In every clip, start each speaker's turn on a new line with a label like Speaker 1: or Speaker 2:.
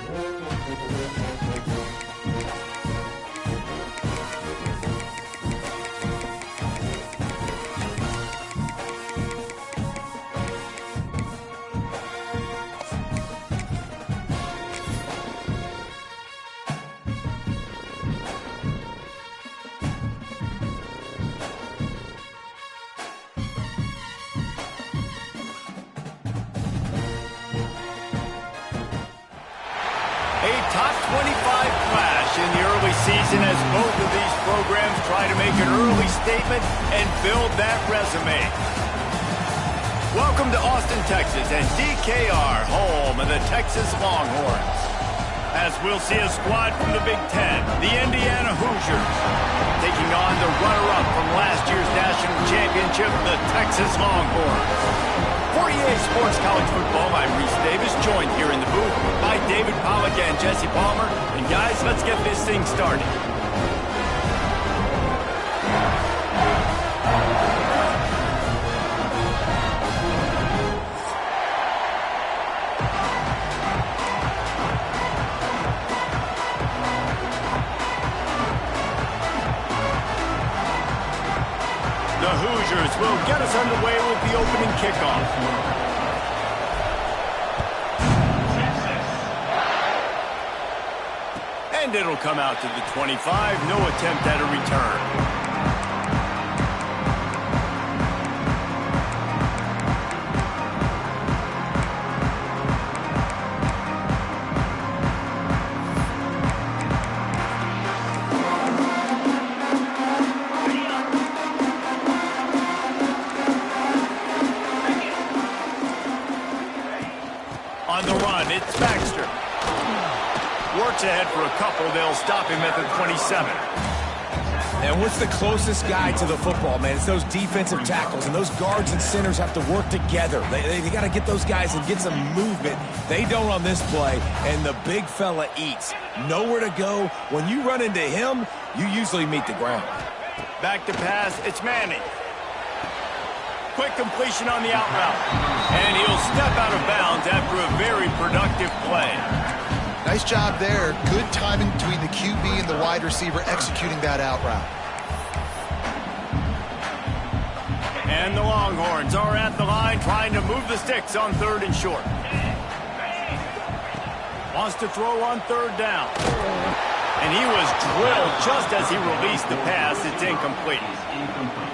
Speaker 1: A top 25 clash in the early season as both of these programs try to make an early statement and build that resume. Welcome to Austin, Texas, and DKR, home of the Texas Longhorns. As we'll see a squad from the Big Ten, the Indiana Hoosiers, taking on the runner-up from last year's national championship, the Texas Longhorns. For EA Sports College Football, I'm Reese Davis, joined here in the booth by David Pollack and Jesse Palmer. And guys, let's get this thing started. The Hoosiers will get us underway with the opening kickoff. And it'll come out to the 25. No attempt at a return. On the run, it's Baxter. Works ahead for a couple. They'll stop him at the 27.
Speaker 2: And what's the closest guy to the football, man? It's those defensive tackles, and those guards and centers have to work together. They got to get those guys and get some movement. They don't on this play, and the big fella eats. Nowhere to go. When you run into him, you usually meet the ground.
Speaker 1: Back to pass, it's Manning. Quick completion on the out route. And he'll step out of bounds after a very productive play.
Speaker 3: Nice job there. Good timing between the QB and the wide receiver executing that out route.
Speaker 1: And the Longhorns are at the line trying to move the sticks on 3rd and short. Wants to throw on 3rd down. And he was drilled just as he released the pass. It's incomplete.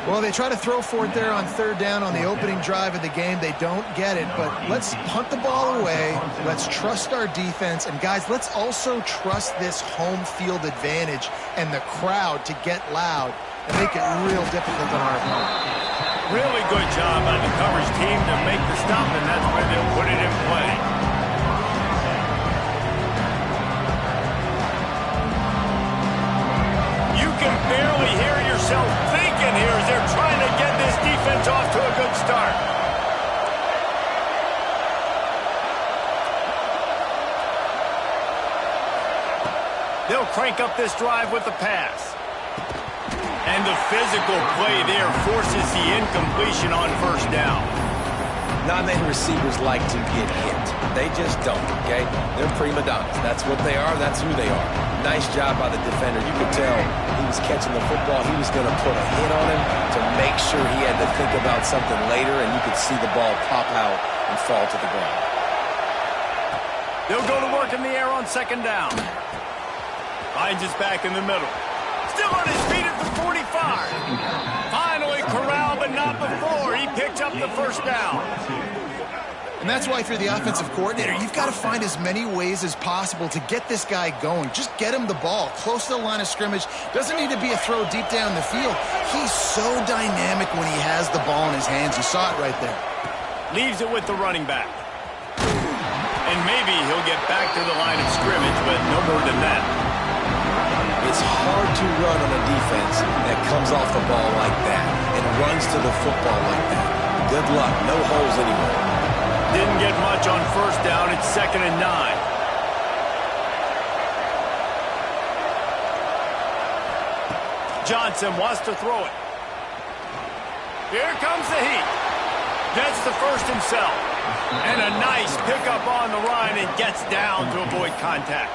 Speaker 3: Well, they try to throw for it there on 3rd down on the opening drive of the game. They don't get it, but let's punt the ball away. Let's trust our defense. And, guys, let's also trust this home field advantage and the crowd to get loud and make it real difficult on our opponent.
Speaker 1: Really good job by the coverage team to make the stop, and that's where they'll put it in play. You can barely hear yourself thinking here as they're trying to get this defense off to a good start. They'll crank up this drive with the pass. And the physical play there forces the incompletion on 1st down.
Speaker 2: Non-man receivers like to get hit. They just don't, okay? They're prima donnas. That's what they are. That's who they are. Nice job by the defender. You could tell he was catching the football. He was going to put a hit on him to make sure he had to think about something later, and you could see the ball pop out and fall to the ground.
Speaker 1: They'll go to work in the air on 2nd down. Finds his back in the middle. Still on his feet at the 45. Finally corralled, but not before. He picked up the 1st down.
Speaker 3: And that's why if you're the offensive coordinator, you've got to find as many ways as possible to get this guy going. Just get him the ball close to the line of scrimmage. Doesn't need to be a throw deep down the field. He's so dynamic when he has the ball in his hands. You saw it right there.
Speaker 1: Leaves it with the running back. And maybe he'll get back to the line of scrimmage, but no more than that.
Speaker 2: It's hard to run on a defense that comes off the ball like that and runs to the football like that. Good luck. No holes anywhere.
Speaker 1: Didn't get much on 1st down. It's 2nd and 9. Johnson wants to throw it. Here comes the heat. Gets the 1st himself. And a nice pickup on the run and gets down to avoid contact.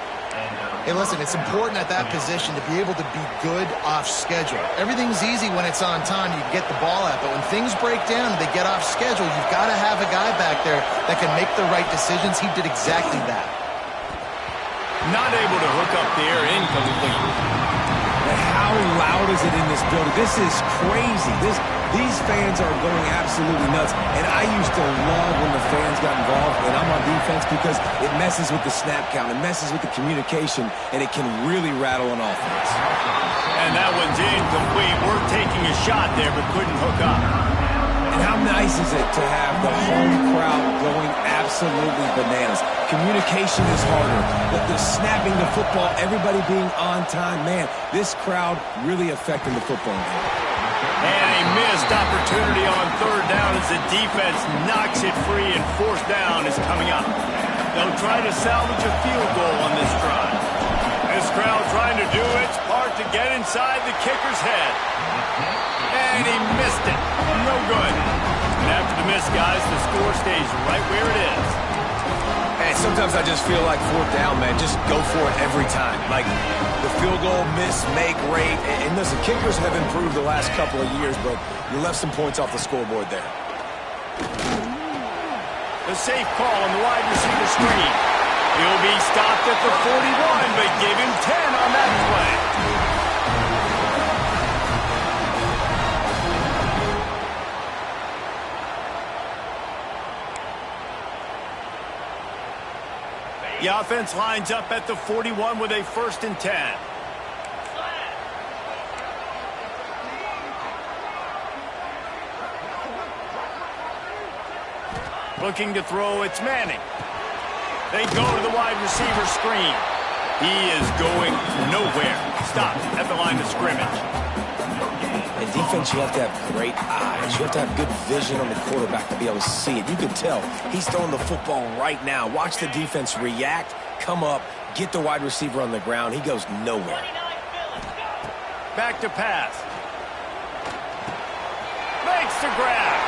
Speaker 3: Hey, listen, it's important at that position to be able to be good off schedule. Everything's easy when it's on time. You get the ball out. But when things break down and they get off schedule, you've got to have a guy back there that can make the right decisions. He did exactly that.
Speaker 1: Not able to hook up there, incomplete.
Speaker 2: And how loud is it in this building? This is crazy. These fans are going absolutely nuts. And I used to love when the fans got involved when I'm on defense because it messes with the snap count. It messes with the communication, and it can really rattle an offense.
Speaker 1: And that one's incomplete. We're taking a shot there, but couldn't hook up.
Speaker 2: And how nice is it to have the home crowd going absolutely bananas? Communication is harder. The snapping the football, everybody being on time. Man, this crowd really affecting the football game.
Speaker 1: And a missed opportunity on third down as the defense knocks it free, and fourth down is coming up. They'll try to salvage a field goal on this drive. This crowd trying to do its part to get inside the kicker's head. And he missed it. No good. And after the miss, guys, the score stays right where it is.
Speaker 2: And sometimes I just feel like fourth down, man, just go for it every time. Like the field goal, miss, make, rate. And listen, kickers have improved the last couple of years, but you left some points off the scoreboard there.
Speaker 1: The safe call on the wide receiver screen. He'll be stopped at the 41, but give him 10 on that play. The offense lines up at the 41 with a 1st and 10. Looking to throw, it's Manning. They go to the wide receiver screen. He is going nowhere. Stopped at the line of scrimmage.
Speaker 2: In defense, you have to have great eyes. You have to have good vision on the quarterback to be able to see it. You can tell he's throwing the football right now. Watch the defense react, come up, get the wide receiver on the ground. He goes nowhere.
Speaker 1: Back to pass. Makes the grab.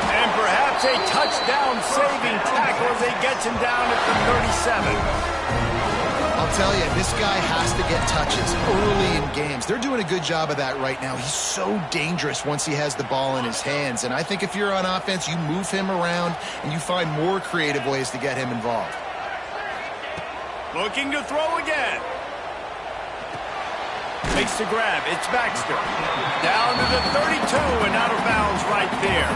Speaker 1: And perhaps a touchdown-saving tackle as he gets him down at the 37.
Speaker 3: I'll tell you, this guy has to get touches early in games. They're doing a good job of that right now. He's so dangerous once he has the ball in his hands. And I think if you're on offense, you move him around and you find more creative ways to get him involved.
Speaker 1: Looking to throw again. Makes the grab. It's Baxter. Down to the 32 and out of bounds right there.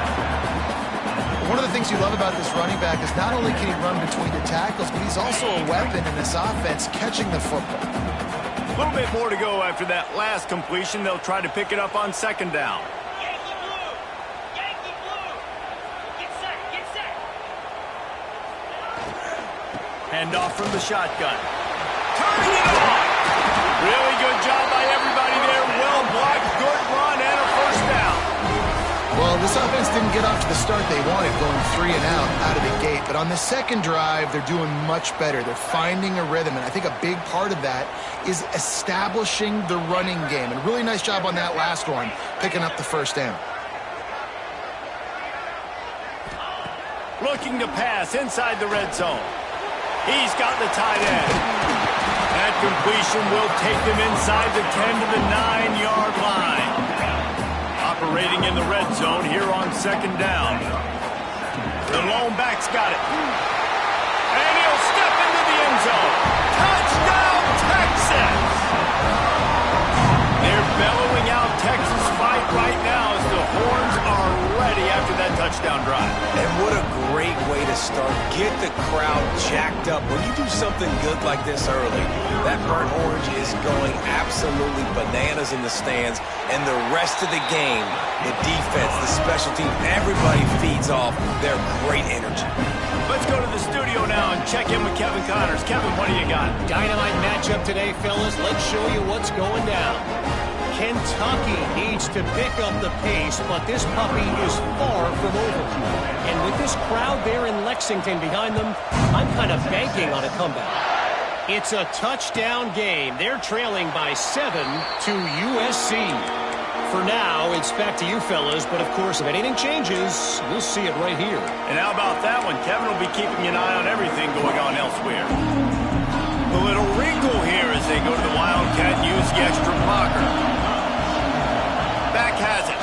Speaker 3: One of the things you love about this running back is not only can he run between the tackles, but he's also a weapon in this offense catching the football.
Speaker 1: A little bit more to go after that last completion. They'll try to pick it up on 2nd down.
Speaker 4: Yankee blue! Yankee blue! Get set! Get set!
Speaker 1: Handoff from the shotgun. Turning it on! Really good job by everybody there. Well blocked, good run, and a 1st down.
Speaker 3: Well, this offense didn't get off to the start they wanted, going 3 and out of the gate. But on the second drive, they're doing much better. They're finding a rhythm, and I think a big part of that is establishing the running game. And a really nice job on that last one, picking up the 1st down.
Speaker 1: Looking to pass inside the red zone. He's got the tight end. That completion will take them inside the 10 to the 9-yard line. Operating in the red zone here on 2nd down. The lone back's got it. And he'll step into the end zone. Touchdown, Texas! They're bellowing out Texas fight right now as the horns are ready after that touchdown drive.
Speaker 2: And what a great way to start. Get the crowd jacked up. When you do something good like this early, that burnt orange is going absolutely bananas in the stands. And the rest of the game, the defense, the special team, everybody feeds off their great energy.
Speaker 1: Let's go to the studio now and check in with Kevin Connors. Kevin, what do you got?
Speaker 5: Dynamite matchup today, fellas. Let's show you what's going down. Kentucky needs to pick up the pace, but this puppy is far from over. And with this crowd there in Lexington behind them, I'm kind of banking on a comeback. It's a touchdown game. They're trailing by 7 to USC. for now, it's back to you fellas. But, of course, if anything changes, we'll see it right here.
Speaker 1: And how about that one? Kevin will be keeping an eye on everything going on elsewhere. A little wrinkle here as they go to the Wildcat and use the extra blocker. Back has it.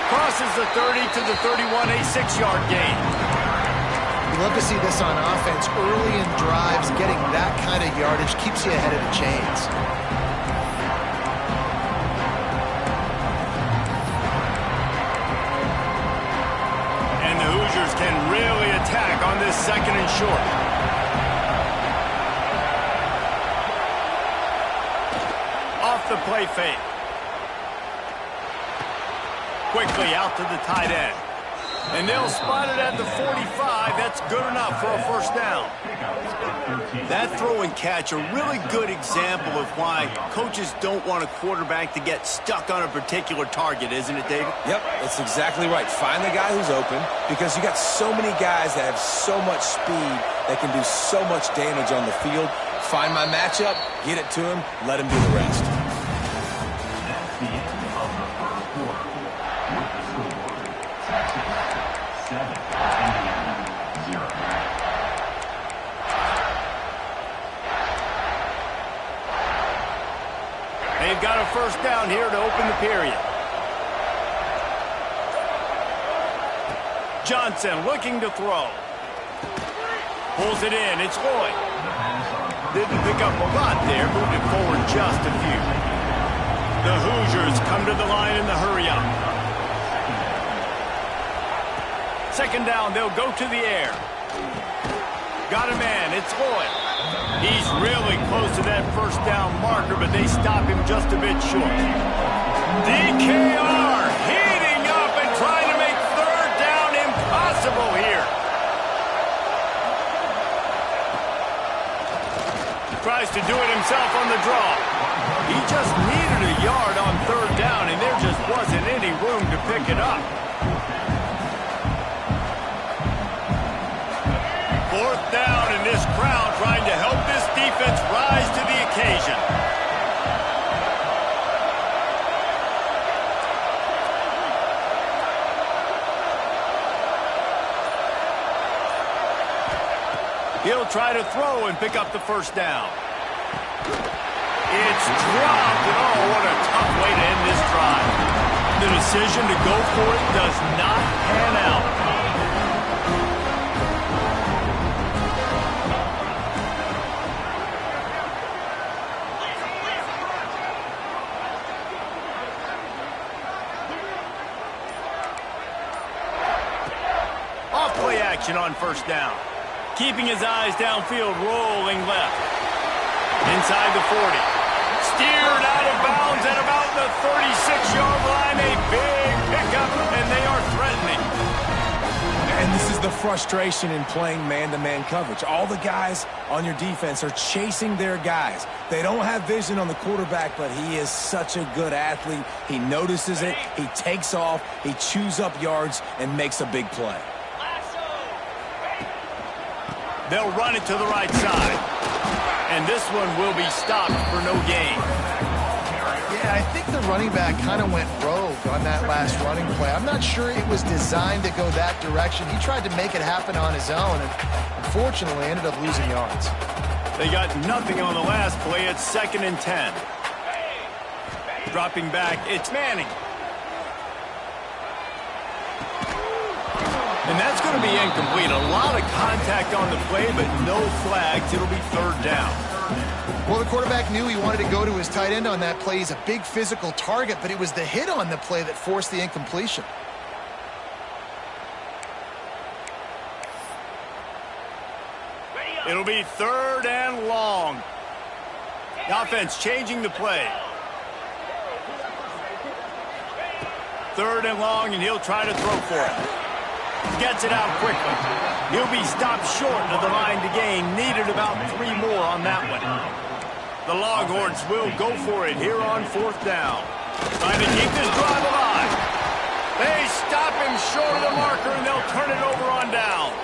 Speaker 1: Crosses the 30 to the 31, a 6-yard gain.
Speaker 3: We love to see this on offense. Early in drives, getting that kind of yardage keeps you ahead of the chains.
Speaker 1: And the Hoosiers can really attack on this 2nd and short. Off the play fake. Quickly out to the tight end. And they'll spot it at the 45. That's good enough for a first down. That throw and catch, a really good example of why coaches don't want a quarterback to get stuck on a particular target, isn't it, David?
Speaker 2: Yep, that's exactly right. Find the guy who's open because you got so many guys that have so much speed that can do so much damage on the field. Find my matchup, get it to him, let him do the rest.
Speaker 1: They've got a first down here to open the period. Johnson looking to throw. Pulls it in. It's Lloyd. Didn't pick up a lot there. Moved it forward just a few. The Hoosiers come to the line in the hurry-up. 2nd down, they'll go to the air. Got a man. It's Lloyd. He's really close to that first down marker, but they stop him just a bit short. DKR heating up and trying to make 3rd down impossible here. Tries to do it himself on the draw. He just needed a yard on 3rd down, and there just wasn't any room to pick it up. 4th down, and this crowd trying to help this defense rise to the occasion. He'll try to throw and pick up the first down. It's dropped, and oh, what a tough way to end this drive. The decision to go for it does not pan out. Off-play action on first down. Keeping his eyes downfield, rolling left. Inside the 40. Steered out of bounds at about the 36-yard line. A big pickup, and they are threatening.
Speaker 2: And this is the frustration in playing man-to-man coverage. All the guys on your defense are chasing their guys. They don't have vision on the quarterback, but he is such a good athlete. He notices it, he takes off, he chews up yards, and makes a big play.
Speaker 1: They'll run it to the right side. And this one will be stopped for no gain.
Speaker 3: Yeah, I think the running back kind of went rogue on that last running play. I'm not sure it was designed to go that direction. He tried to make it happen on his own, and unfortunately ended up losing yards.
Speaker 1: They got nothing on the last play. It's 2nd and 10. Dropping back, it's Manning. And that's going to be incomplete. A lot of contact on the play, but no flags. It'll be 3rd down.
Speaker 3: Well, the quarterback knew he wanted to go to his tight end on that play. He's a big physical target, but it was the hit on the play that forced the incompletion.
Speaker 1: It'll be 3rd and long. The offense changing the play. 3rd and long, and he'll try to throw for it. Gets it out quickly. He'll be stopped short of the line to gain. Needed about 3 more on that one. The Longhorns will go for it here on 4th down. Trying to keep this drive alive. They stop him short of the marker, and they'll turn it over on down.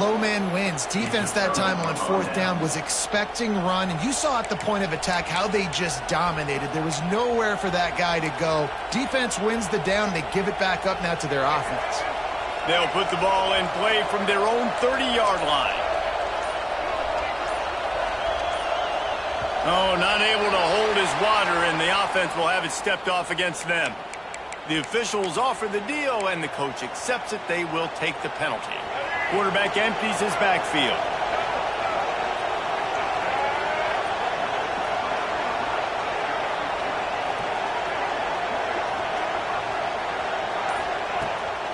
Speaker 3: low man wins. Defense that time on 4th down was expecting run, and you saw at the point of attack how they just dominated. There was nowhere for that guy to go. Defense wins the down. They give it back up now to their offense.
Speaker 1: They'll put the ball in play from their own 30-yard line. Oh, not able to hold his water, and the offense will have it stepped off against them. The officials offer the deal, and the coach accepts it. They will take the penalty. Quarterback empties his backfield.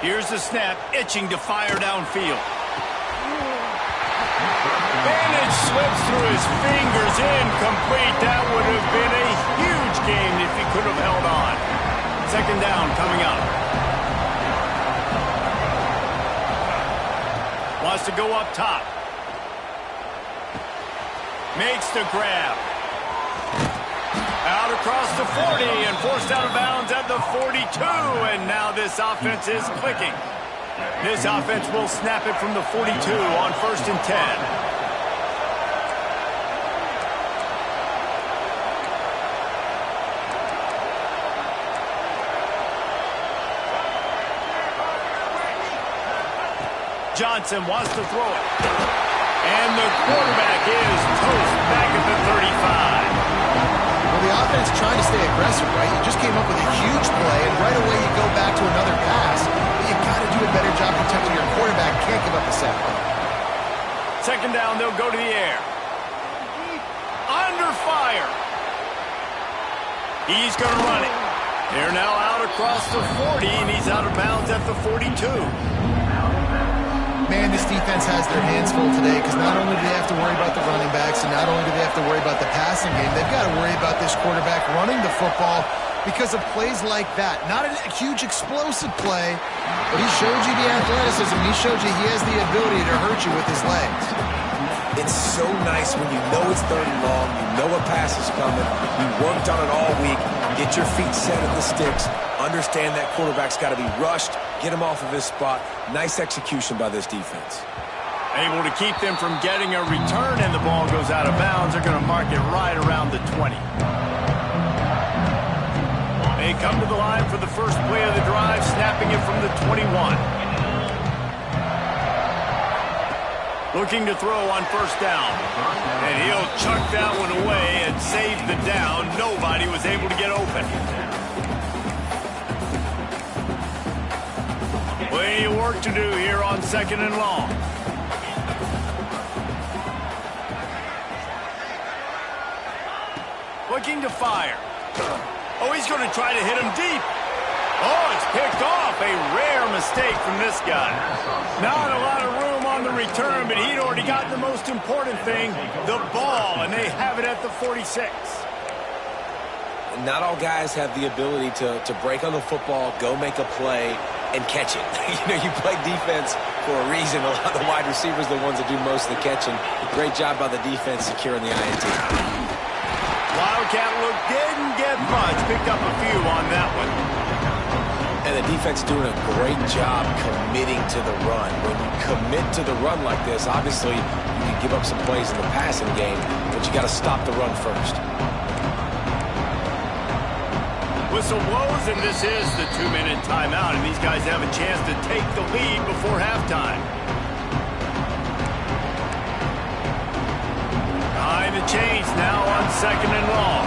Speaker 1: Here's the snap, itching to fire downfield. And it slips through his fingers, incomplete. That would have been a huge gain if he could have held on. 2nd down coming up. Wants to go up top. Makes the grab. Out across the 40 and forced out of bounds at the 42. And now this offense is clicking. This offense will snap it from the 42 on 1st and 10. Johnson wants to throw it. And the quarterback is toast back at the 35.
Speaker 3: Well, the offense trying to stay aggressive, right? You just came up with a huge play, and right away you go back to another pass. But you got to do a better job protecting your quarterback. Can't give up the sack.
Speaker 1: 2nd down, they'll go to the air. Under fire. He's going to run it. They're now out across the 40, and he's out of bounds at the 42.
Speaker 3: Man, this defense has their hands full today because not only do they have to worry about the running backs and not only do they have to worry about the passing game, they've got to worry about this quarterback running the football because of plays like that. Not a huge explosive play, but he showed you the athleticism. He showed you he has the ability to hurt you with his legs.
Speaker 2: It's so nice when you know it's 3rd and long, you know a pass is coming, you worked on it all week, get your feet set at the sticks, understand that quarterback's got to be rushed, get him off of his spot. Nice execution by this defense.
Speaker 1: Able to keep them from getting a return, and the ball goes out of bounds. They're going to mark it right around the 20. They come to the line for the first play of the drive, snapping it from the 21. Looking to throw on 1st down. And he'll chuck that one away and save the down. Nobody was able to get open. Plenty of work to do here on 2nd and long. Looking to fire. Oh, he's going to try to hit him deep. Oh, it's picked off. A rare mistake from this guy. Not a lot of room on the return, but he'd already gotten the most important thing, the ball, and they have it at the 46.
Speaker 2: Not all guys have the ability to break on the football, go make a play, and catch it. You play defense for a reason. A lot of the wide receivers are the ones that do most of the catching. Great job by the defense securing the INT.
Speaker 1: Wildcat look didn't get much. Picked up a few on that one.
Speaker 2: And the defense doing a great job committing to the run. When you commit to the run like this, obviously you can give up some plays in the passing game, but you got to stop the run first.
Speaker 1: Whistle blows, and this is the 2-minute timeout, and these guys have a chance to take the lead before halftime. Behind the chains now on 2nd and long.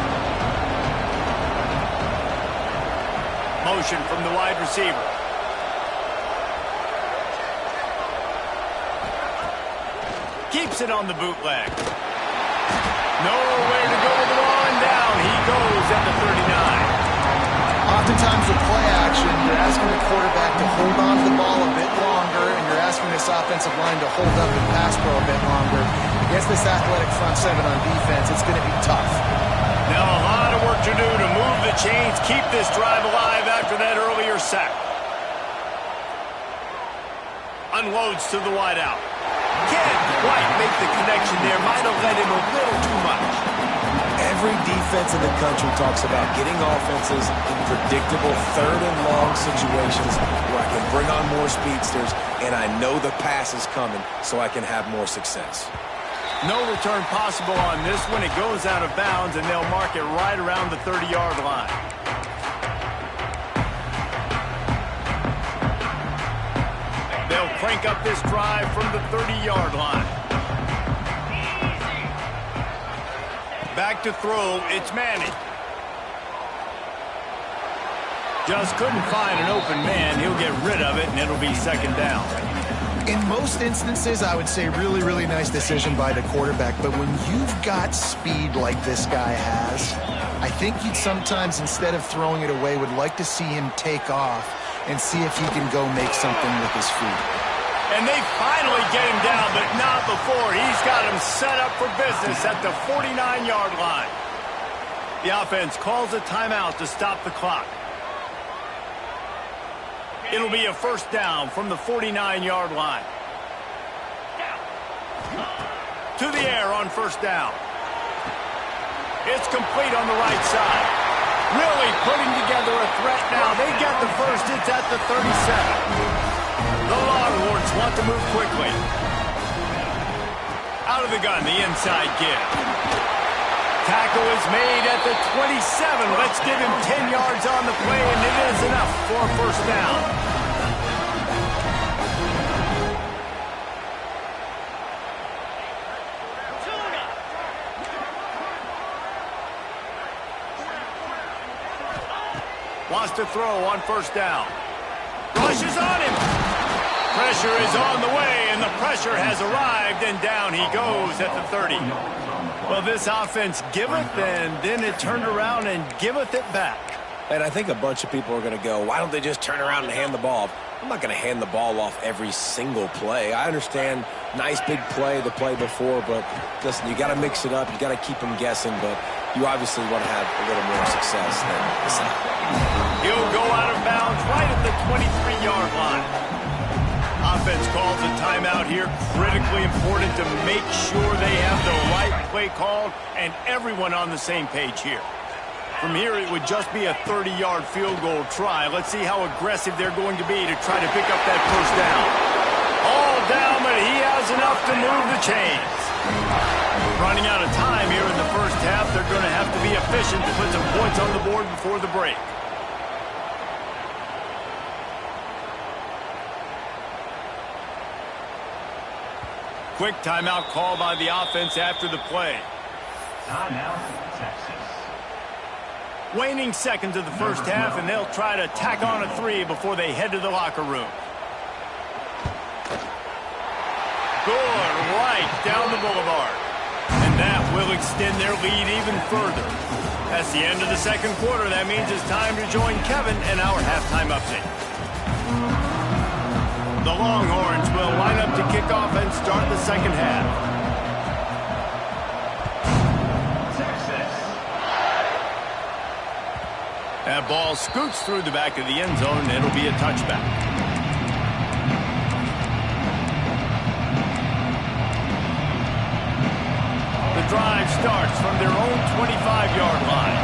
Speaker 1: Motion from the wide receiver. Keeps it on the bootleg. Nowhere to go with the ball, and down he goes at the 39.
Speaker 3: Oftentimes with play action, you're asking the quarterback to hold on to the ball a bit longer, and you're asking this offensive line to hold up and pass pro a bit longer. Against this athletic front 7 on defense, it's going to be tough.
Speaker 1: Now a lot of work to do to move the chains, keep this drive alive after that earlier sack. Unloads to the wideout. Can't quite make the connection there. Might have let him a little too much.
Speaker 2: Every defense in the country talks about getting offenses in predictable third and long situations where I can bring on more speedsters and I know the pass is coming so I can have more success.
Speaker 1: No return possible on this one. It goes out of bounds, and they'll mark it right around the 30-yard line. They'll crank up this drive from the 30-yard line. Back to throw, it's Manning. Just couldn't find an open man. He'll get rid of it, and it'll be second down.
Speaker 3: In most instances, I would say really, really nice decision by the quarterback. But when you've got speed like this guy has, I think you'd sometimes, instead of throwing it away, would like to see him take off and see if he can go make something with his feet.
Speaker 1: And they finally get him down, but not before. He's got him set up for business at the 49-yard line. The offense calls a timeout to stop the clock. It'll be a first down from the 49-yard line. To the air on first down. It's complete on the right side. Really putting together a threat now. They get the first. It's at the 37. The Longhorns want to move quickly. Out of the gun, the inside give. Tackle is made at the 27. Let's give him 10 yards on the play, and it is enough for a first down. Wants to throw on first down. Rushes on him. Pressure is on the way, and the pressure has arrived, and down he goes at the 30. Well, this offense giveth, and then it turned around and giveth it back.
Speaker 2: And I think a bunch of people are going to go, why don't they just turn around and hand the ball off? I'm not going to hand the ball off every single play. I understand nice big play the play before, but listen, you got to mix it up. You got to keep them guessing, but you obviously want to have a little more success than this.
Speaker 1: He'll go out of bounds right at the 23-yard line. Offense calls a timeout here. Critically important to make sure they have the right play called and everyone on the same page here. From here, it would just be a 30-yard field goal try. Let's see how aggressive they're going to be to try to pick up that first down. All down, but he has enough to move the chains. Running out of time here in the first half. They're going to have to be efficient to put some points on the board before the break. Quick timeout call by the offense after the play.
Speaker 6: Timeout, Texas.
Speaker 1: Waning seconds of the first half, and they'll try to tack on a 3 before they head to the locker room. Good, right down the boulevard. And that will extend their lead even further. That's the end of the second quarter. That means it's time to join Kevin in our halftime update. The Longhorns will line up to kick off and start the second half. That ball scoots through the back of the end zone, and it'll be a touchback. The drive starts from their own 25-yard line.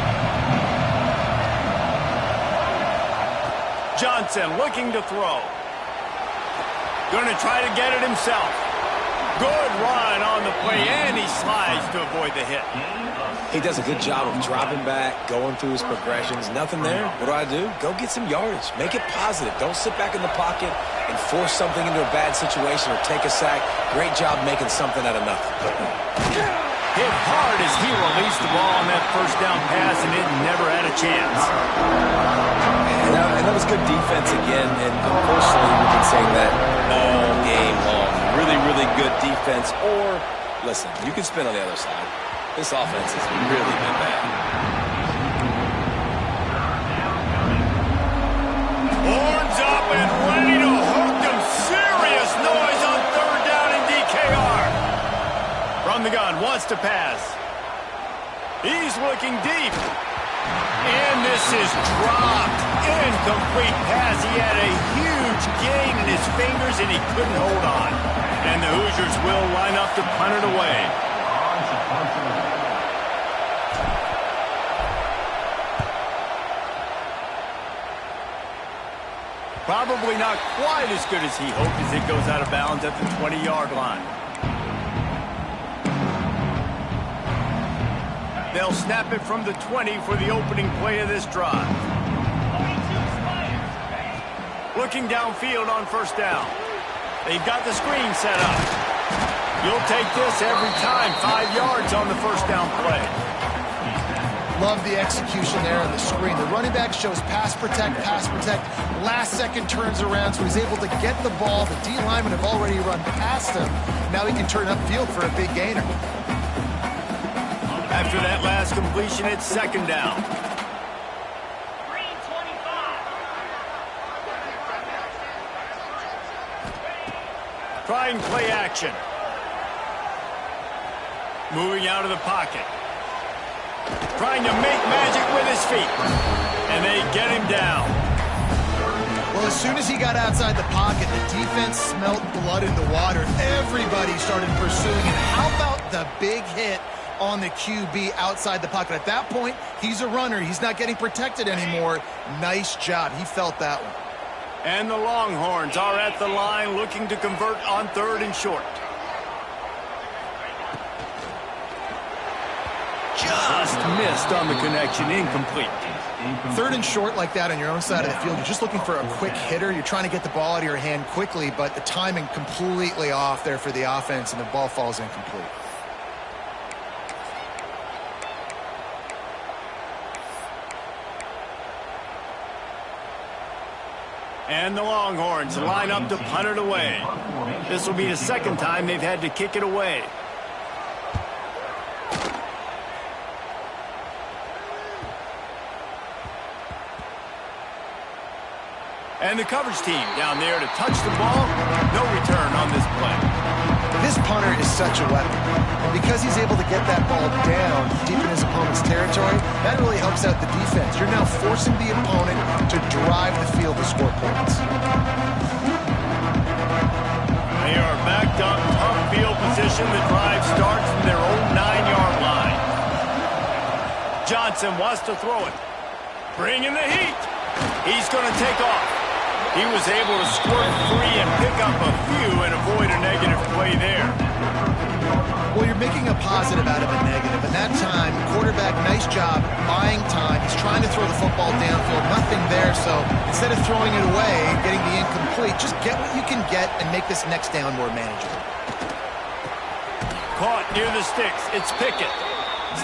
Speaker 1: Johnson looking to throw. Going to try to get it himself. Good run on the play, and he slides to avoid the hit.
Speaker 2: He does a good job of dropping back, going through his progressions. Nothing there. What do? Go get some yardage. Make it positive. Don't sit back in the pocket and force something into a bad situation or take a sack. Great job making something out of nothing.
Speaker 1: Hit hard as he released the ball on that first down pass, and it never had a chance.
Speaker 2: And that was good defense again, and unfortunately we've been saying that all game long. Really, really good defense. Or, listen, you can spin on the other side. This offense has really been bad.
Speaker 1: Horns up and ready to hook them. Serious noise on third down in DKR. From the gun, wants to pass. He's looking deep. And this is dropped. Incomplete pass. He had a huge gain in his fingers, and he couldn't hold on. And the Hoosiers will line up to punt it away. Probably not quite as good as he hoped as it goes out of bounds at the 20-yard line. They'll snap it from the 20 for the opening play of this drive. Looking downfield on first down. They've got the screen set up. You'll take this every time. 5 yards on the first down play.
Speaker 3: Love the execution there on the screen. The running back shows pass protect, last second turns around, so he's able to get the ball. The D linemen have already run past him. Now he can turn upfield for a big gainer.
Speaker 1: After that last completion, it's second down.
Speaker 4: Green 25.
Speaker 1: Trying play action. Moving out of the pocket. Trying to make magic with his feet. And they get him down.
Speaker 3: Well, as soon as he got outside the pocket, the defense smelled blood in the water. Everybody started pursuing it. How about the big hit on the QB outside the pocket? At that point, he's a runner. He's not getting protected anymore. Nice job. He felt that one.
Speaker 1: And the Longhorns are at the line looking to convert on 3rd and short. Just missed on the connection, incomplete.
Speaker 3: 3rd and short like that on your own side of the field, you're just looking for a quick hitter. You're trying to get the ball out of your hand quickly, but the timing completely off there for the offense, and the ball falls incomplete.
Speaker 1: And the Longhorns line up to punt it away. This will be the second time they've had to kick it away. And the coverage team down there to touch the ball. No return on this play.
Speaker 3: This punter is such a weapon. And because he's able to get that ball down deep in his opponent's territory, that really helps out the defense. You're now forcing the opponent to drive the field to score points.
Speaker 1: They are backed up, tough field position. The drive starts from their own 9-yard line. Johnson wants to throw it. Bringing the heat. He's going to take off. He was able to squirt free and pick up a few and avoid a negative play there.
Speaker 3: Well, you're making a positive out of a negative. And that time, quarterback, nice job buying time. He's trying to throw the football downfield. Nothing there, so instead of throwing it away and getting the incomplete, just get what you can get and make this next down more manageable.
Speaker 1: Caught near the sticks. It's Pickett.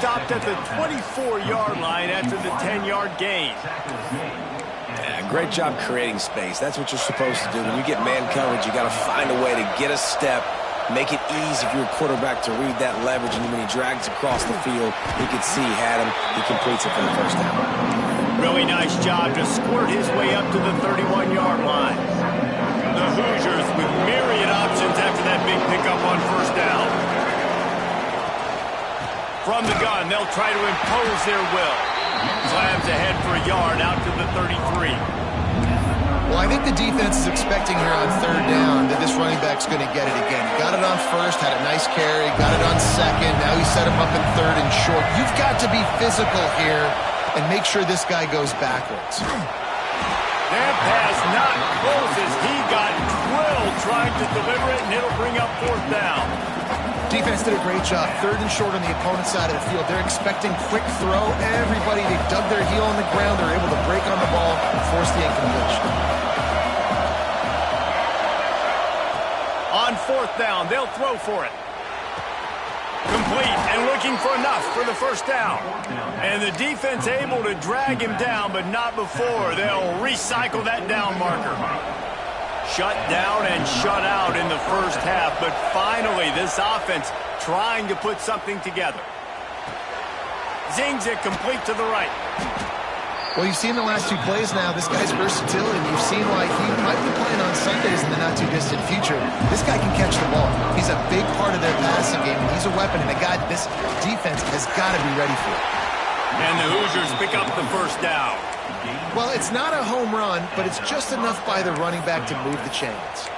Speaker 1: Stopped at the 24-yard line after the 10-yard gain.
Speaker 2: Great job creating space. That's what you're supposed to do. When you get man coverage, you got to find a way to get a step, make it easy for your quarterback to read that leverage, and when he drags across the field, he could see he had him. He completes it for the first down.
Speaker 1: Really nice job to squirt his way up to the 31-yard line. The Hoosiers with myriad options after that big pickup on first down. From the gun, they'll try to impose their will. Slams ahead for a yard out to the 33.
Speaker 3: Well, I think the defense is expecting here on 3rd down that this running back's going to get it again. He got it on first, had a nice carry, got it on second. Now he set him up in 3rd and short. You've got to be physical here and make sure this guy goes backwards.
Speaker 1: That pass not close as he got drilled trying to deliver it, and it'll bring up 4th down.
Speaker 3: Defense did a great job. 3rd and short on the opponent's side of the field. They're expecting quick throw. Everybody, they dug their heel on the ground. They're able to break on the ball and force the incompletion.
Speaker 1: On 4th down, they'll throw for it. Complete and looking for enough for the first down. And the defense able to drag him down, but not before. They'll recycle that down marker. Shut down and shut out in the first half, but finally this offense trying to put something together. Zings it complete to the right.
Speaker 3: Well, you've seen the last 2 plays now. This guy's versatility. You've seen why he might be playing on Sundays in the not-too-distant future. This guy can catch the ball. He's a big part of their passing game, and he's a weapon, and a guy this defense has got to be ready for.
Speaker 1: And the Hoosiers pick up the first down.
Speaker 3: Well, it's not a home run, but it's just enough by the running back to move the chains.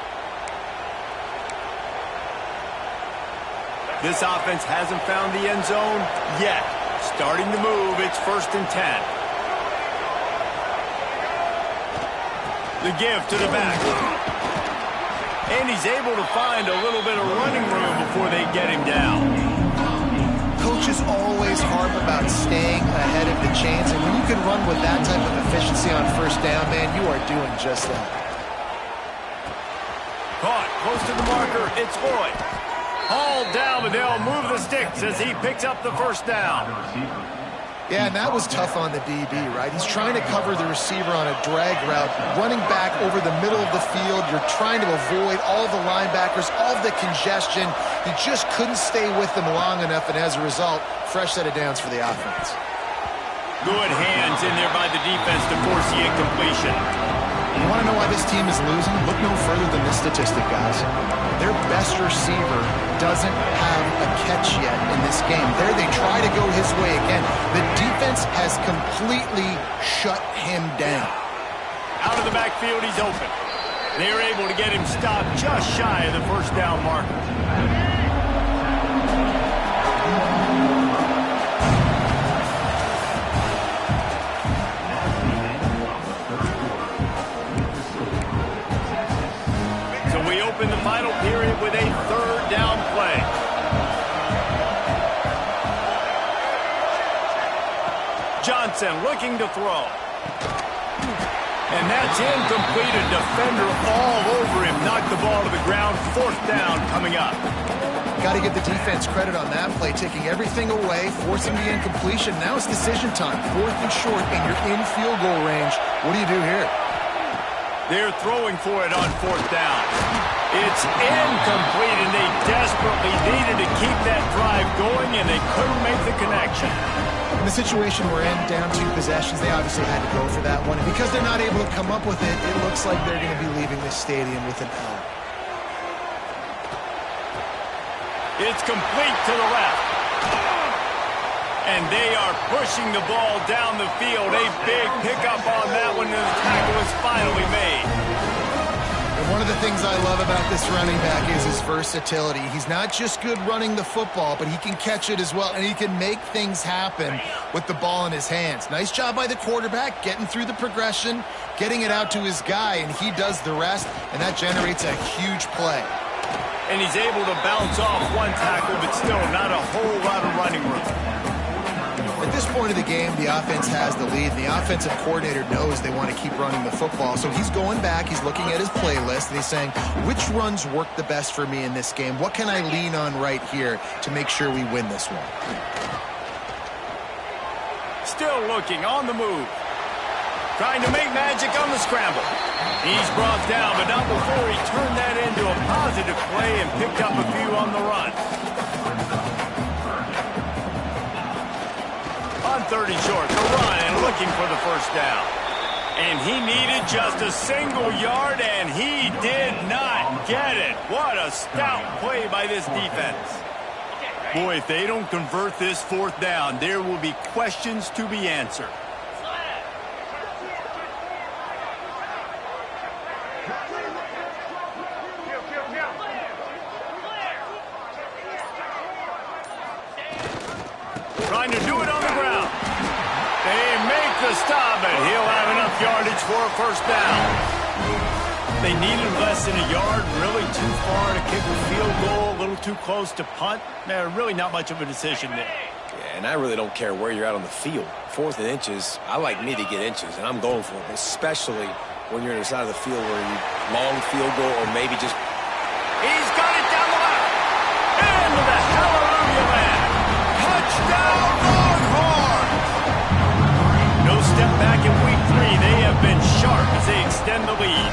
Speaker 1: This offense hasn't found the end zone yet. Starting to move, it's 1st and 10. The give to the back. And he's able to find a little bit of running room before they get him down.
Speaker 3: Coaches always harp about staying ahead of the chains, and when you can run with that type of efficiency on first down, man, you are doing just that.
Speaker 1: Caught close to the marker. It's Lloyd. Hauled down, but they'll move the sticks as he picks up the first down.
Speaker 3: Yeah, and that was tough on the DB, right? He's trying to cover the receiver on a drag route, running back over the middle of the field. You're trying to avoid all the linebackers, all the congestion. He just couldn't stay with them long enough, and as a result, fresh set of downs for the offense.
Speaker 1: Good hands in there by the defense to force the incompletion.
Speaker 3: You want to know why this team is losing? Look no further than this statistic, guys. Their best receiver doesn't have a catch yet in this game. There they try to go his way again. The defense has completely shut him down.
Speaker 1: Out of the backfield, he's open. They're able to get him stopped just shy of the first down marker. In the final period with a third down play. Johnson looking to throw. And that's incomplete. A defender all over him. Knocked the ball to the ground. Fourth down coming up.
Speaker 3: Got to give the defense credit on that play, taking everything away, forcing the incompletion. Now it's decision time. Fourth and short, and you're in field goal range. What do you do here?
Speaker 1: They're throwing for it on fourth down. It's incomplete, and they desperately needed to keep that drive going, and they couldn't make the connection.
Speaker 3: In the situation we're in, down 2 possessions, they obviously had to go for that one. And because they're not able to come up with it, it looks like they're going to be leaving this stadium with an L.
Speaker 1: It's complete to the left. And they are pushing the ball down the field. A big pickup on that one, and the tackle is finally made.
Speaker 3: And one of the things I love about this running back is his versatility. He's not just good running the football, but he can catch it as well, and he can make things happen with the ball in his hands. Nice job by the quarterback, getting through the progression, getting it out to his guy, and he does the rest, and that generates a huge play.
Speaker 1: And he's able to bounce off one tackle, but still not a whole lot of running room.
Speaker 3: At this point of the game, the offense has the lead, and the offensive coordinator knows they want to keep running the football. So he's going back, he's looking at his playlist, and he's saying, which runs work the best for me in this game? What can I lean on right here to make sure we win this one?
Speaker 1: Still looking on the move. Trying to make magic on the scramble. He's brought down, but not before he turned that into a positive play and picked up a few on the run. On 30 short, the run and looking for the first down. And he needed just a single yard, and he did not get it. What a stout play by this defense. Boy, if they don't convert this fourth down, there will be questions to be answered. Trying to do it on the ground. They make the stop, but he'll have enough yardage for a first down. They needed less than a yard, really too far to kick a field goal, a little too close to punt. Really not much of a decision there.
Speaker 2: Yeah, and I really don't care where you're at on the field. 4th and inches, I like me to get inches, and I'm going for it, especially when you're on the side of the field where you long field goal or maybe just...
Speaker 1: He's got it down the left. Into the hallelujah land. Touchdown, Longhorns! No step back in week 3. They have been sharp as they extend the lead.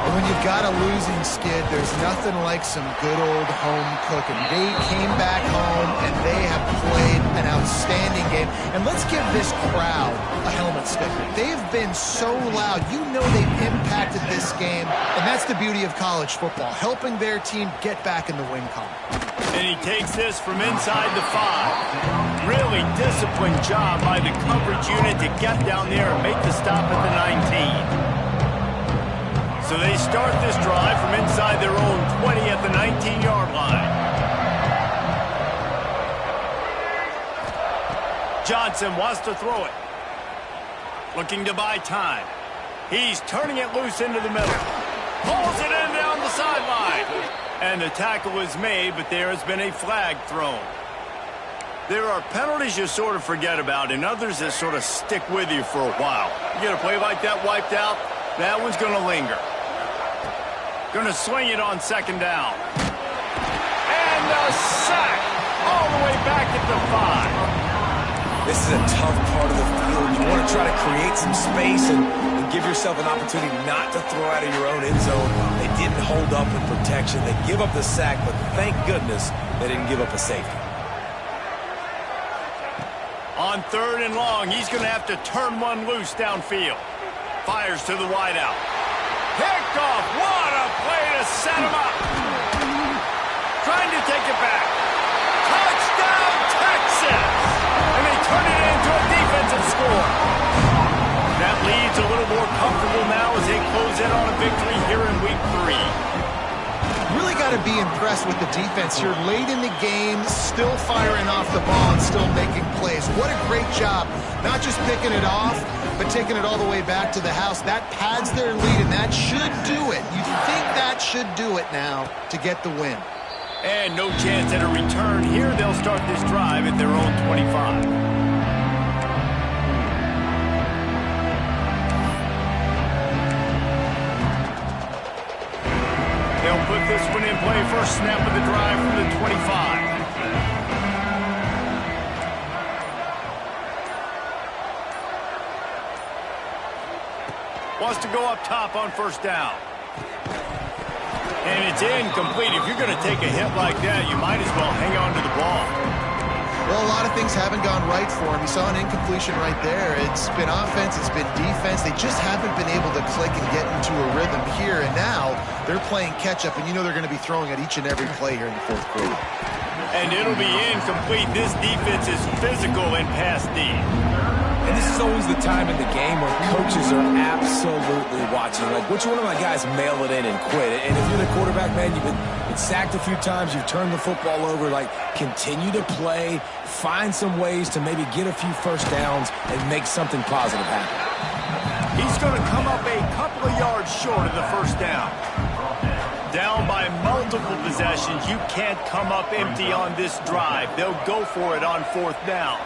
Speaker 3: And when you've got a losing skid, there's nothing like some good old home cooking. They came back home, and they have played an outstanding game. And let's give this crowd a helmet sticker. They've been so loud. You know they've impacted this game, and that's the beauty of college football, helping their team get back in the win column.
Speaker 1: And he takes this from inside the 5. Really disciplined job by the coverage unit to get down there and make the stop at the 19. So they start this drive from inside their own 20 at the 19-yard line. Johnson wants to throw it. Looking to buy time. He's turning it loose into the middle. Pulls it in down the sideline. And the tackle is made, but there has been a flag thrown. There are penalties you sort of forget about and others that sort of stick with you for a while. You get a play like that wiped out, that one's going to linger. Going to swing it on second down. And a sack all the way back at the 5.
Speaker 2: This is a tough part of the field. You want to try to create some space and give yourself an opportunity not to throw out of your own end zone. They didn't hold up in protection. They give up the sack, but thank goodness they didn't give up a safety.
Speaker 1: On 3rd and long, he's going to have to turn one loose downfield. Fires to the wideout. Picked off. What a play to set him up. Trying to take it back. Touchdown, Texas! And they turn it into a defensive score. That lead's a little more comfortable now as they close in on a victory here in Week 3.
Speaker 3: Really got to be impressed with the defense here. Late in the game, still firing off the ball and still making plays. What a great job. Not just picking it off, but taking it all the way back to the house. That pads their lead, and that should do it. You think that should do it now to get the win.
Speaker 1: And no chance at a return here. They'll start this drive at their own 25. They'll put this one in play. First snap of the drive from the 25. Wants to go up top on first down. And it's incomplete. If you're going to take a hit like that, you might as well hang on to the ball.
Speaker 3: Well, a lot of things haven't gone right for him. You saw an incompletion right there. It's been offense, it's been defense. They just haven't been able to click and get into a rhythm here. And now they're playing catch-up, and you know they're going to be throwing at each and every play here in the 4th quarter.
Speaker 1: And it'll be incomplete. This defense is physical in pass D.
Speaker 2: And this is always the time in the game where coaches are absolutely watching. Like, which one of my guys mail it in and quit? And if you're the quarterback, man, you've been sacked a few times, you've turned the football over. Like, continue to play, find some ways to maybe get a few first downs and make something positive happen.
Speaker 1: He's going to come up a couple of yards short of the first down. Down by multiple possessions. You can't come up empty on this drive. They'll go for it on 4th down.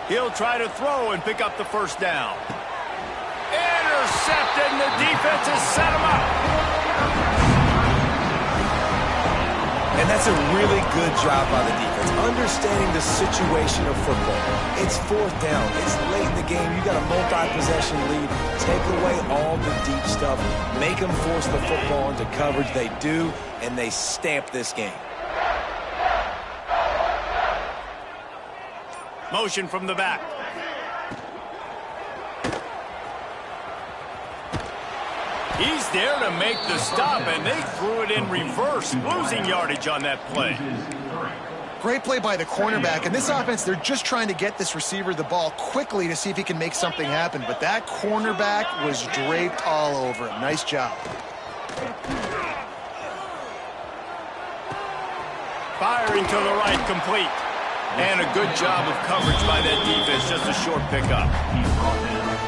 Speaker 1: He'll try to throw and pick up the first down. Intercepted, and the defense has set him up.
Speaker 2: And that's a really good job by the defense, understanding the situation of football. It's 4th down. It's late in the game. You got a multi-possession lead. Take away all the deep stuff. Make them force the football into coverage. They do, and they stamp this game.
Speaker 1: Motion from the back. He's there to make the stop, and they threw it in reverse, losing yardage on that play.
Speaker 3: Great play by the cornerback. And this offense, they're just trying to get this receiver the ball quickly to see if he can make something happen. But that cornerback was draped all over him. Nice job.
Speaker 1: Firing to the right, complete. And a good job of coverage by that defense, just a short pickup.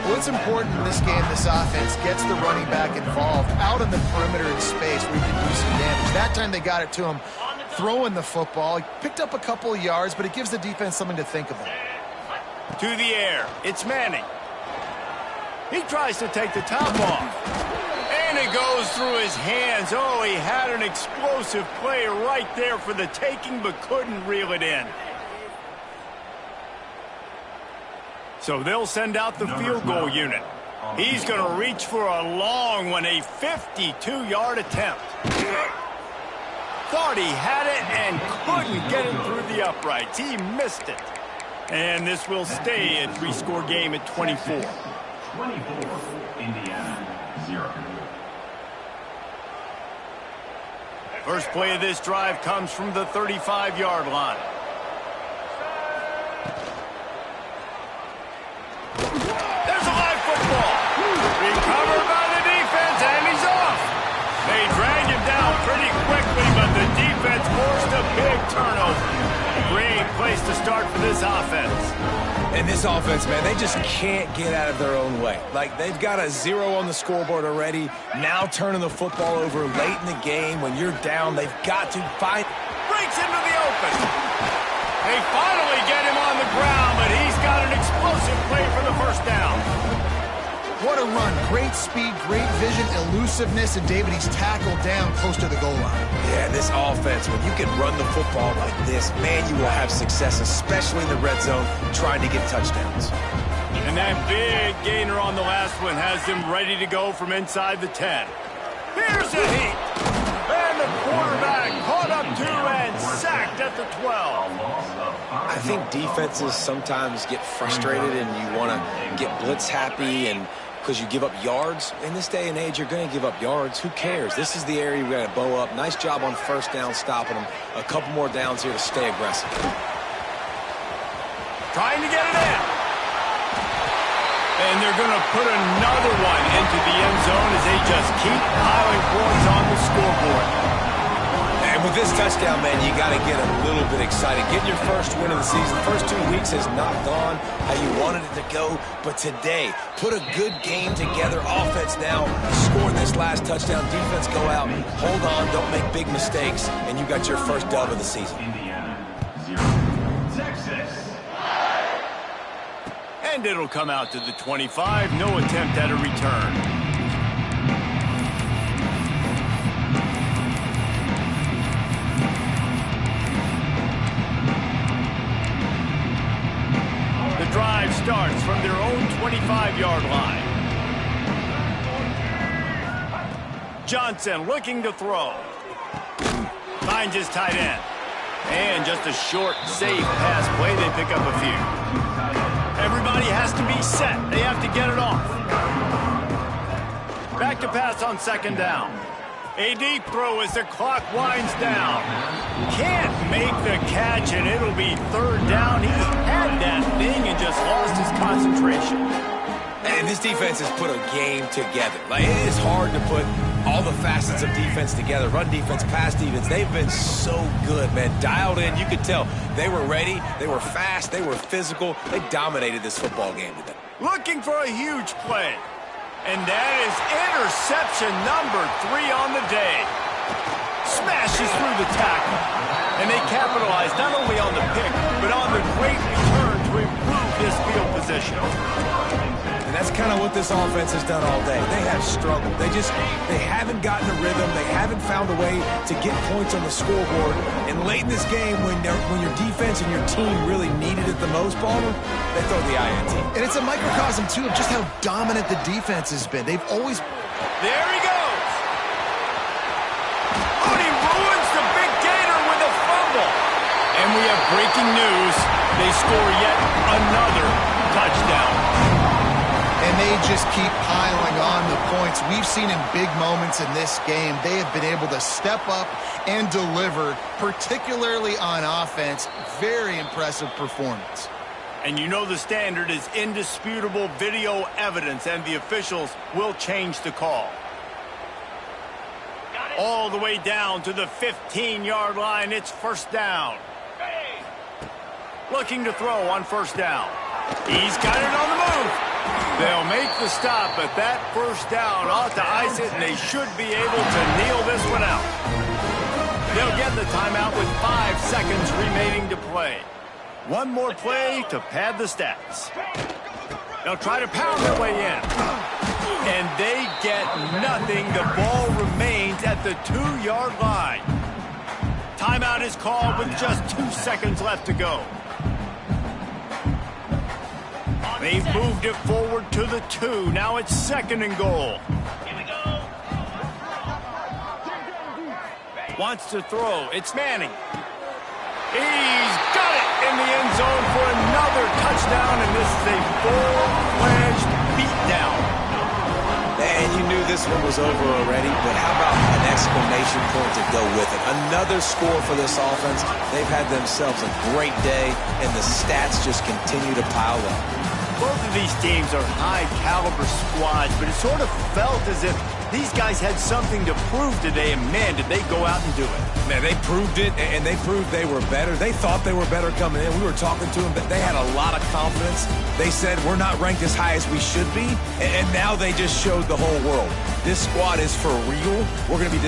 Speaker 3: Well, it's important in this game, this offense gets the running back involved out on the perimeter in space where he can do some damage. That time they got it to him throwing the football. He picked up a couple of yards, but it gives the defense something to think about.
Speaker 1: To the air, it's Manning. He tries to take the top off. And it goes through his hands. Oh, he had an explosive play right there for the taking, but couldn't reel it in. So they'll send out the field goal unit. He's going to reach for a long one, a 52-yard attempt. Thought he had it and couldn't get it through the uprights. He missed it. And this will stay a 3-score game at 24.
Speaker 6: 24, Indiana, 0.
Speaker 1: First play of this drive comes from the 35-yard line. There's a live football. Recovered by the defense, and he's off. They drag him down pretty quickly, but the defense forced a big turnover. Great place to start for this offense.
Speaker 2: And this offense, man, they just can't get out of their own way. Like, they've got a 0 on the scoreboard already. Now turning the football over late in the game when you're down, they've got to find.
Speaker 1: Breaks into the open. They finally get him on the ground, but he's got an explosive play for the first down.
Speaker 3: What a run. Great speed, great vision, elusiveness, and David, he's tackled down close to the goal line.
Speaker 2: Yeah, this offense, when you can run the football like this, man, you will have success, especially in the red zone, trying to get touchdowns.
Speaker 1: And that big gainer on the last one has him ready to go from inside the 10. Here's a heat. And the quarterback caught up to and sacked at the 12.
Speaker 2: I think defenses sometimes get frustrated and you want to get blitz happy and because you give up yards. In this day and age, you're going to give up yards. Who cares? This is the area we got to bow up. Nice job on first down stopping them. A couple more downs here to stay aggressive.
Speaker 1: Trying to get it in. And they're going to put another one into the end zone as they just keep piling points on the scoreboard.
Speaker 2: And with this touchdown, man, you got to get a little bit excited. Getting your first win of the season. First 2 weeks has not gone how you wanted it to go. But today, put a good game together. Offense now, score this last touchdown. Defense go out, hold on, don't make big mistakes. And you got your first dub of the season.
Speaker 6: Indiana 0. Texas.
Speaker 1: And it'll come out to the 25. No attempt at a return. The drive starts from their own 25-yard line. Johnson looking to throw. Finds his tight end. And just a short, safe pass play. They pick up a few. Everybody has to be set. They have to get it off. Back to pass on second down. A deep throw as the clock winds down. Can't make the catch, and it'll be third down. He had that thing and just lost his concentration.
Speaker 2: And this defense has put a game together. Like, it is hard to put all the facets of defense together. Run defense, pass defense. They've been so good, man. Dialed in. You could tell they were ready. They were fast. They were physical. They dominated this football game today.
Speaker 1: Looking for a huge play. And that is interception number 3 on the day. Smashes through the tackle. And they capitalize not only on the pick, but on the great return to improve this field position.
Speaker 2: And that's kind of what this offense has done all day. They have struggled. They haven't gotten a rhythm. They haven't found a way to get points on the scoreboard. And late in this game, when your defense and your team really needed it the most, Palmer, they throw the INT.
Speaker 3: And it's a microcosm, too, of just how dominant the defense has been. They've always...
Speaker 1: There he goes. Oh, and he ruins the big gainer with a fumble. And we have breaking news. They score yet another touchdown.
Speaker 3: And they just keep piling on the points. We've seen in big moments in this game, they have been able to step up and deliver, particularly on offense. Very impressive performance.
Speaker 1: And you know the standard is indisputable video evidence, and the officials will change the call. All the way down to the 15-yard line. It's first down. Looking to throw on first down. He's got it on the move. They'll make the stop, but that first down ought to ice it, and they should be able to kneel this one out. They'll get the timeout with 5 seconds remaining to play. One more play to pad the stats. They'll try to pound their way in. And they get nothing. The ball remains at the 2-yard line. Timeout is called with just 2 seconds left to go. They've moved it forward to the 2. Now it's second and goal.
Speaker 4: Here we go.
Speaker 1: Wants to throw. It's Manning. He's got it in the end zone for another touchdown, and this is a full-fledged beatdown.
Speaker 2: And you knew this one was over already, but how about an exclamation point to go with it? Another score for this offense. They've had themselves a great day, and the stats just continue to pile up.
Speaker 1: Both of these teams are high-caliber squads, but it sort of felt as if these guys had something to prove today, and man, did they go out and do it.
Speaker 2: Man, they proved it, and they proved they were better. They thought they were better coming in. We were talking to them, but they had a lot of confidence. They said, we're not ranked as high as we should be, and now they just showed the whole world. This squad is for real. We're going to be